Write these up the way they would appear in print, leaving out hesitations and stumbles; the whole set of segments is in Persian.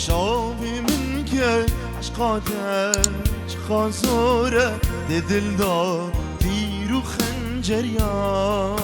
شابی من که عشقاتش خازوره ده دل دا تیر و خنجریان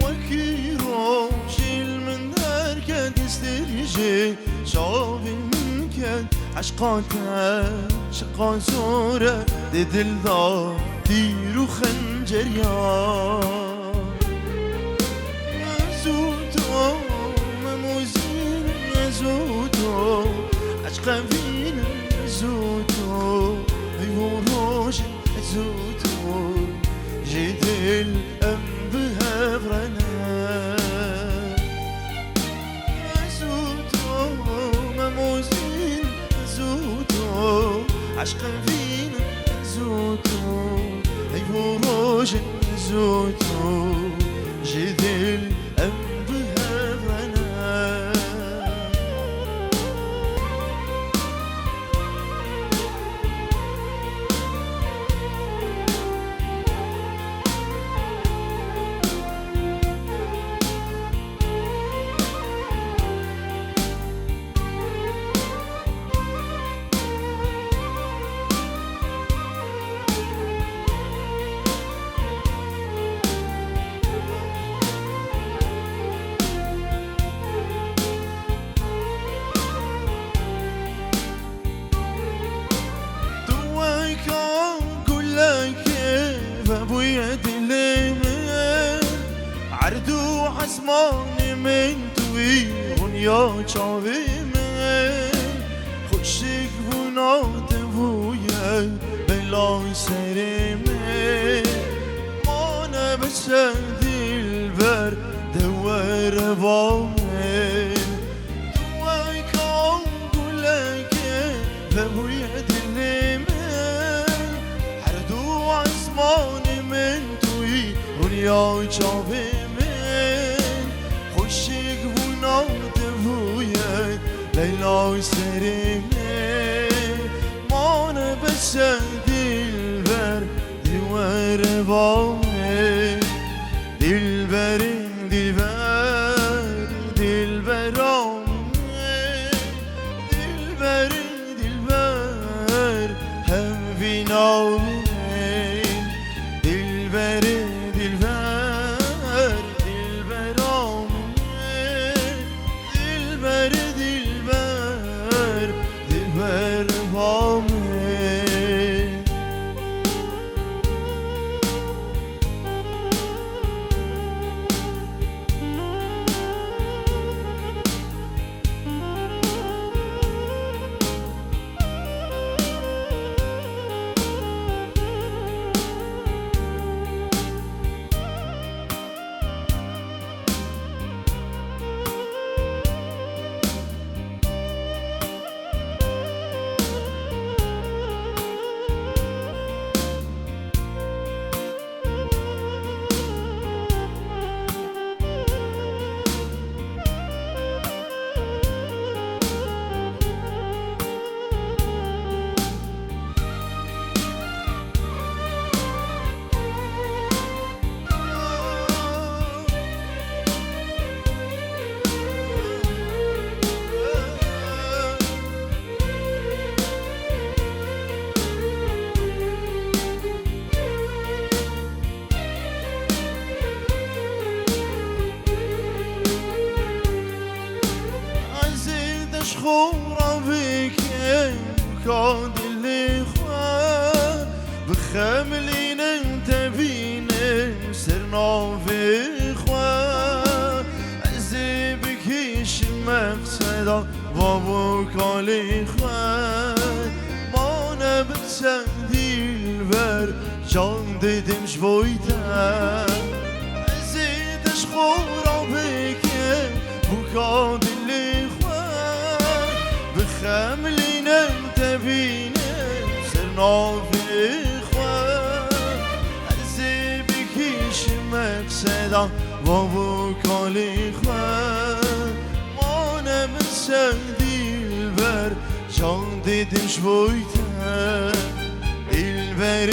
وکی رو شیل من در که دستریجه شابی من که عشقاتش خازوره ده دل دا تیر و خنجریان عشق فين زوتو يوروج زوتو جيت الأم بهبرنا زوتو مموزين زوتو عشق فين زوتو يوروج زوتو جيت الأم بهبرنا ابويا دليمه عردو عزمان من توی غنیا چاوی من خوشک بونات بویا بلای سر من مانه بچه دل بر دوار با من توی کام گلکه ابویا دليمه عردو عزمان من توی دنیا چاوه من خوشک بونات بوید لیلای سر من مانه بسه دل بر دیوار با من دل برین دل بر دل برام دل برین دل بر هم بینام خورا بكم كاد اللي خواه بخملين انت بينم سرنا في خواه عزي بكيش مقصدا وابوك علي خواه ما نبتسم ديل بر جان ديدم شبويتا عزي دش خورا بكم بكاد اللي بخملين انت بينم سرنا في خواه عزي بكيش مقصدا وابوك علي خواه ما نبتسم ديل بر جان ديدم شبويتا دل بر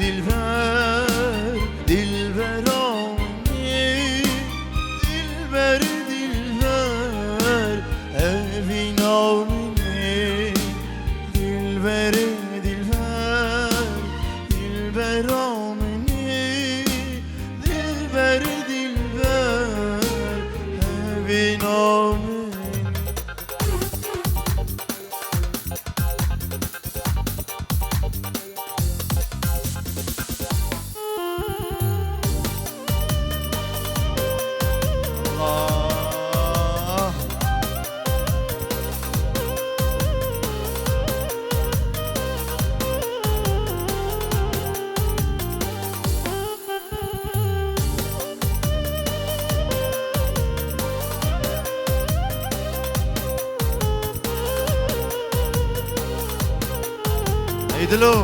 دل بر دل برامي دل بر دل بر ادلو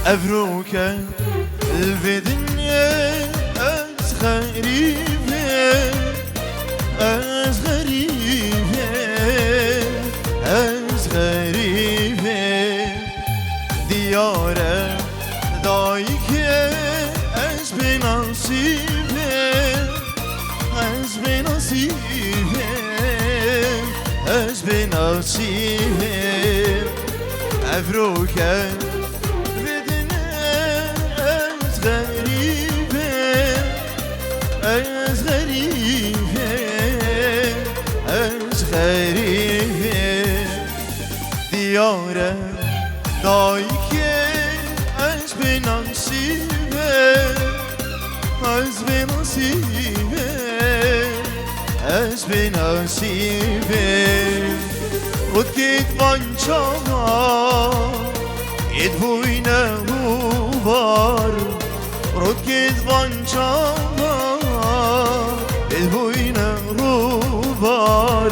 أبروك الدنيا أز غريبة أز غريبة أز غريبة ديارة ضايقة أز بنصيبة أز بنصيبة أز بنصيبة أبروك أز غريبة أز غريبة ديارة ضايقة أز بنصيبة أز بنصيبة أز بنصيبة ودكت بانشاما يدفوينا غبار ردكت بانشاما يدفوينا غبار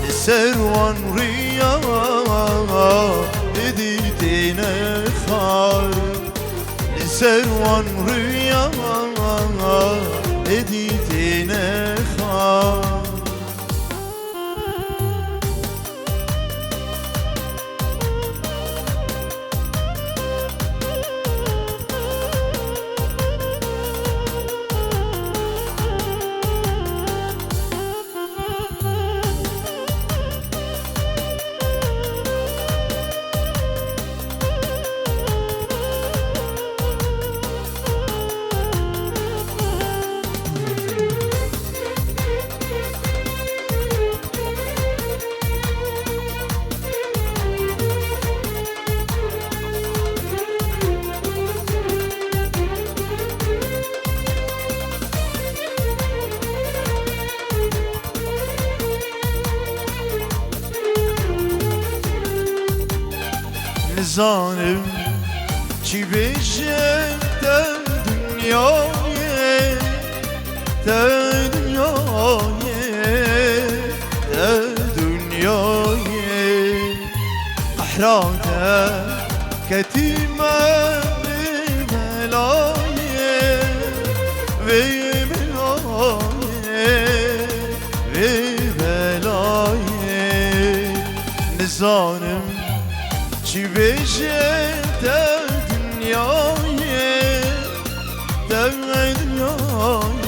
السروان ريا اديتنا خار السروان ريا اديتنا خار ظالم چی بشه تا دنیای تا دنیای تا دنیای قحراته کتیمه بلایه بلایه نظانم چی بشه تا دنیای تا دنیای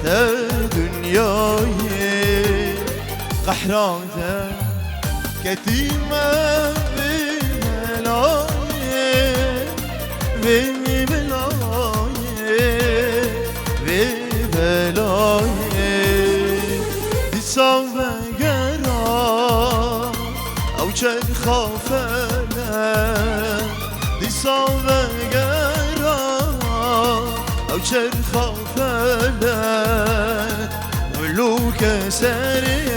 تا دنیای قحراته کتیمه بلایه بلایه دیسا بگرا او چه خافنه دیسا بگرا او چه خافنه ولو كسرت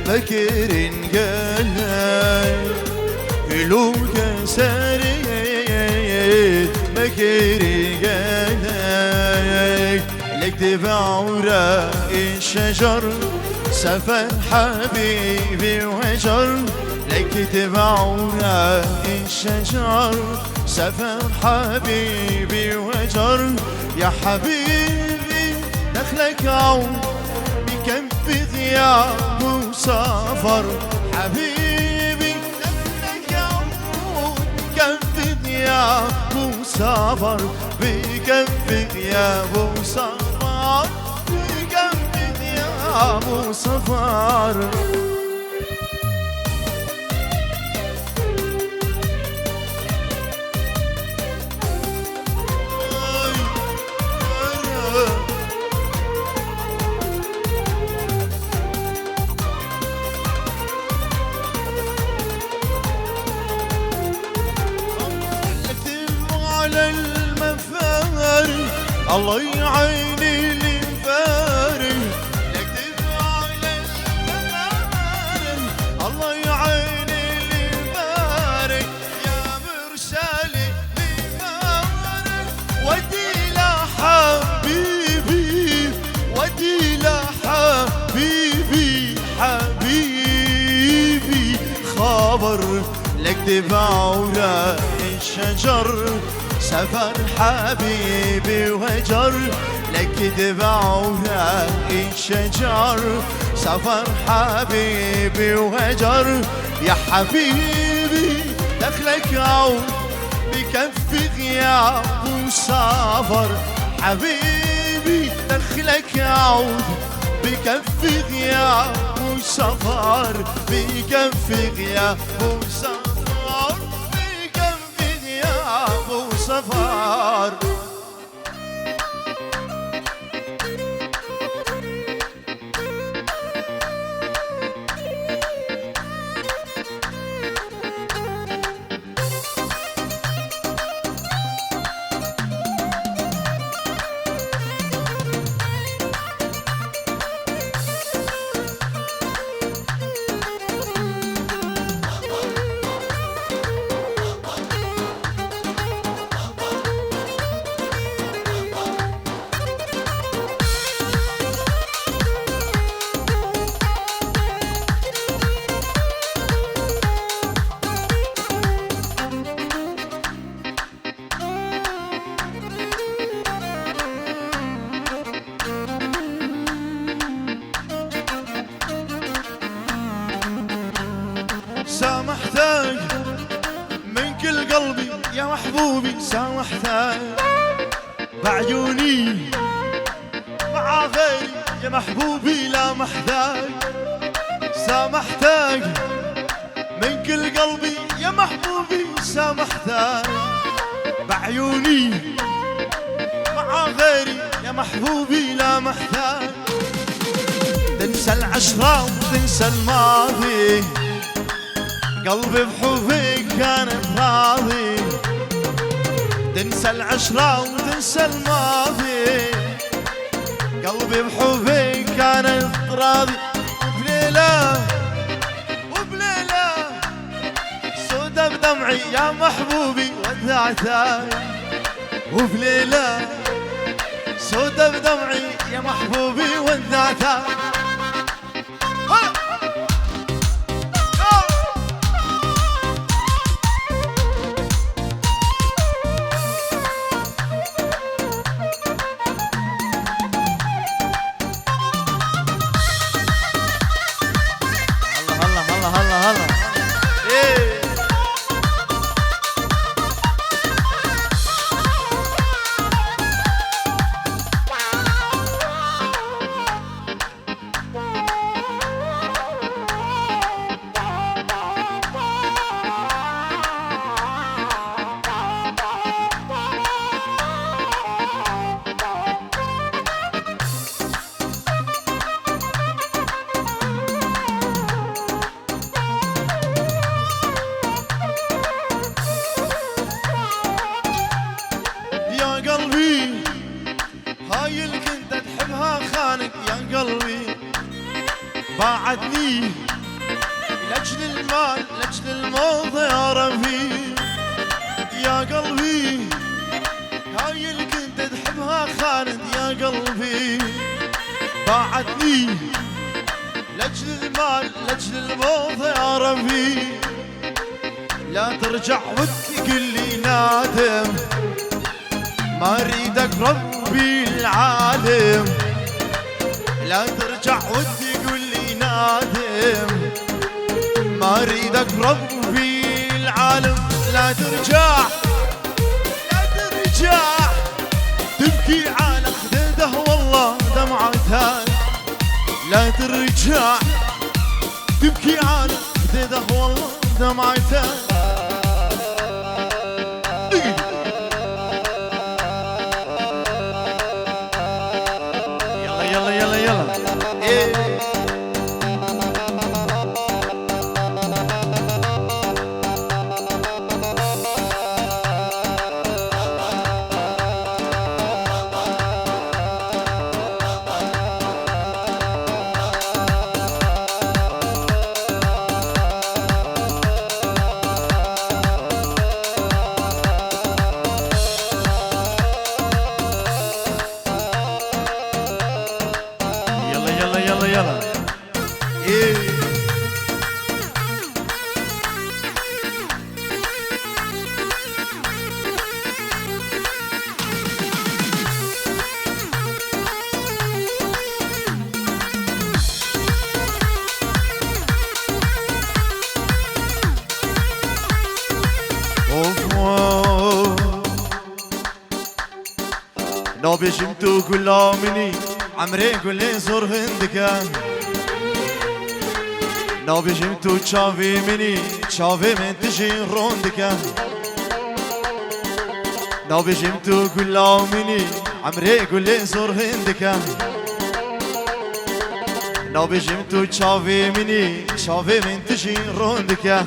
بكر قلي ولو كسرت بكر قلي لك تبعورة الشجر سفر حبيبي وهجر لك تبعورة الشجر سفر حبيبي وهجر يا حبيبي دخلك عون بكف ثياب وسافر حبيبي دخلك عون بكف ثياب وسافر بكف ثياب وسافر بكف ثياب وسافر الله يعيني اللي مفارق لك دفاع للمفارق. الله يعيني اللي مفارق يا مرسالي لمفارق. ودي لحبيبي ودي لحبيبي حبيبي خبر لك دفاع وراء الشجر. سفر حبيبي وهجر لك دفاع وراء الشجر. سفر حبيبي وهجر يا حبيبي دخلك عود بكف غياب وسافر. حبيبي دخلك عود بكف غياب وسفر. بكف غياب وسفر. بكف غياب وسفر. سامحتك من كل قلبي يا محبوبي. سامحتك بعيوني مع غيري يا محبوبي لا محتاج. سامحتك من كل قلبي يا محبوبي. سامحتك بعيوني مع غيري يا محبوبي لا محتاج. تنسى العشرة وتنسى الماضي. قلبي بحبك كان راضي. تنسى العشرة وتنسى الماضي. قلبي بحبك كان راضي. وبليلة وبليلة سودة بدمعي يا محبوبي ودعتك. وبليلة سودة بدمعي يا محبوبي ودعتك. هاي اللي كنت تحبها خانك يا قلبي. باعتني لاجل المال لاجل الموت يا رفيق يا قلبي. هاي اللي كنت تحبها خانت يا قلبي. باعتني لاجل المال لاجل الموت يا رفيق. لا ترجع وتقول لي نادم ما اريدك ربي العالم. لا ترجع وتقول لي نادم ما اريدك ربي العالم. لا ترجع لا ترجع تبكي على خديده والله دمعتها. لا ترجع تبكي على خديده والله دمعتها. نابي جمتو كل مني عمري كل زور هندكا نابي جمتو تشافي مني تشافي من تجي روندكا نابي جمتو كل مني عمري كل زور هندكا نابي جمتو تشافي مني تشافي من تجي روندكا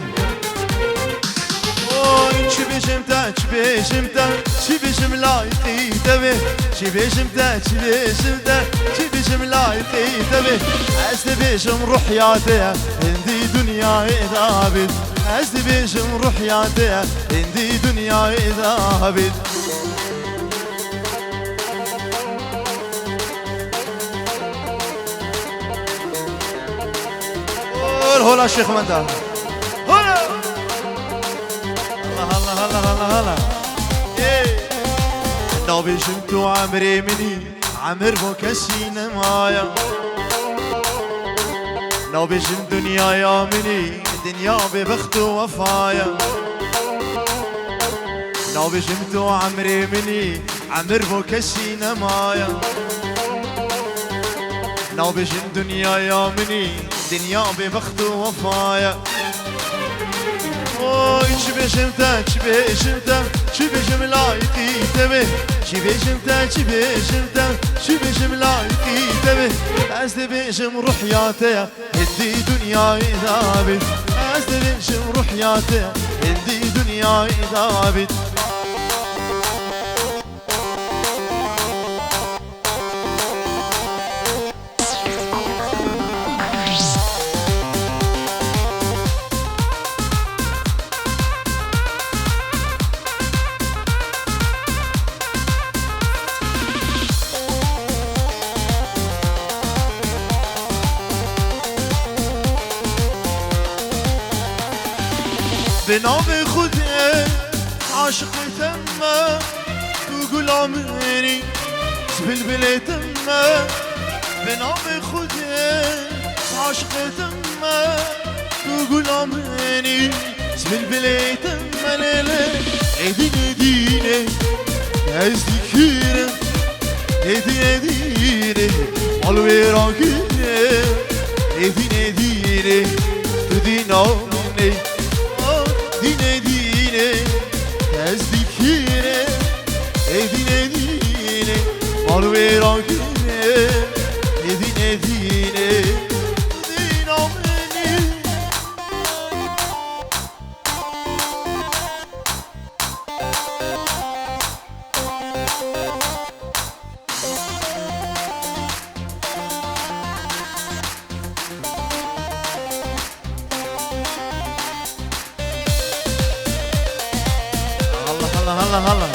چی بشم تا چی بشم تا چی بشم لایقی تبه چی بشم تا چی بشم تا چی بشم لایقی تبه از بشم روحیاته هندی دنیای دابید از بشم روحیاته هندی دنیای دابید هلا شيخ مندا هلا هلا هلا هلا هلا نابي شمتو عمري مني عمر بوكسين مايا نابي شم دنيا يا مني دنيا ببخت وفايا نابي شمتو عمري مني عمر بوكسين مايا نابي شم دنيا يا مني دنيا ببخت وفايا چی بشم تا چی بشم تا چی بشم لایقی تبه چی بشم تا چی بشم تا چی بشم لایقی تبه از بشم روحیاته هدی دنیای دابید از بشم روحیاته هدی دنیای دابید بنام خودت عاشق تمه تو غلامنی بلبل تمه بنام خودت عاشق تمه تو غلامنی بلبل تمه لیله ادینه دینه از دیکیره ادینه دینه مالوی راگیره ادینه دینه تو دینامنی dine dine Ezdikine Edine dine Marverakine Edine dine Dinameni هلا هلا